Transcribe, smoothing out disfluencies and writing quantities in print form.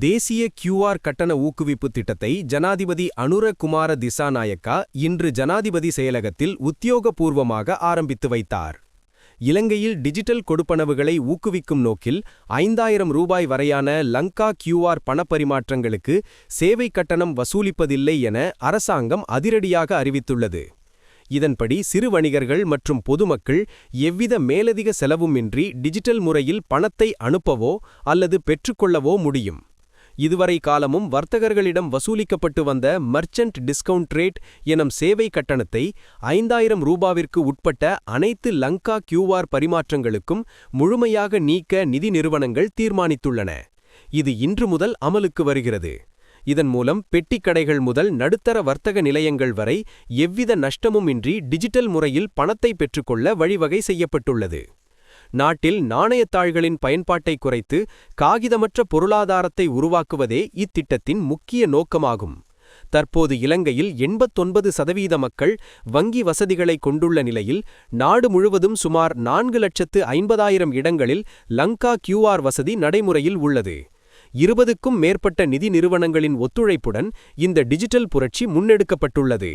தேசிய கியூஆர் கட்டண ஊக்குவிப்பு திட்டத்தை ஜனாதிபதி அனுர குமார திசாநாயக்கா இன்று ஜனாதிபதி செயலகத்தில் உத்தியோகபூர்வமாக ஆரம்பித்து வைத்தார். இலங்கையில் டிஜிட்டல் கொடுப்பனவுகளை ஊக்குவிக்கும் நோக்கில் 5000 ரூபாய் வரையான லங்கா கியூஆர் பணப்பரிமாற்றங்களுக்கு சேவை கட்டணம் வசூலிப்பதில்லை என அரசாங்கம் அதிரடியாக அறிவித்துள்ளது. இதன்படி சிறு வணிகர்கள் மற்றும் பொதுமக்கள் எவ்வித மேலதிக செலவுமின்றி டிஜிட்டல் முறையில் பணத்தை அனுப்பவோ அல்லது பெற்றுக்கொள்ளவோ முடியும். இதுவரை காலமும் வர்த்தகர்களிடம் வசூலிக்கப்பட்டு வந்த மர்ச்சன்ட் டிஸ்கவுண்ட் ரேட் எனும் சேவை கட்டணத்தை 5000 ரூபாவிற்கு உட்பட்ட அனைத்து லங்கா கியூஆர் பரிமாற்றங்களுக்கும் முழுமையாக நீக்க நிதி நிறுவனங்கள் தீர்மானித்துள்ளன. இது இன்று முதல் அமலுக்கு வருகிறது. இதன் மூலம் பெட்டிக்கடைகள் முதல் நடுத்தர வர்த்தக நிலையங்கள் வரை எவ்வித நஷ்டமுமின்றி டிஜிட்டல் முறையில் பணத்தை பெற்றுக்கொள்ள வழிவகை செய்யப்பட்டுள்ளது. நாட்டில் நாணயத்தாள்களின் பயன்பாட்டை குறைத்து காகிதமற்ற பொருளாதாரத்தை உருவாக்குவதே இத்திட்டத்தின் முக்கிய நோக்கமாகும். தற்போது இலங்கையில் 89% மக்கள் வங்கி வசதிகளை கொண்டுள்ள நிலையில் நாடு முழுவதும் சுமார் 4,50,000 இடங்களில் லங்கா கியூஆர் வசதி நடைமுறையில் உள்ளது. 20க்கும் மேற்பட்ட நிதி நிறுவனங்களின் ஒத்துழைப்புடன் இந்த டிஜிட்டல் புரட்சி முன்னெடுக்கப்பட்டுள்ளது.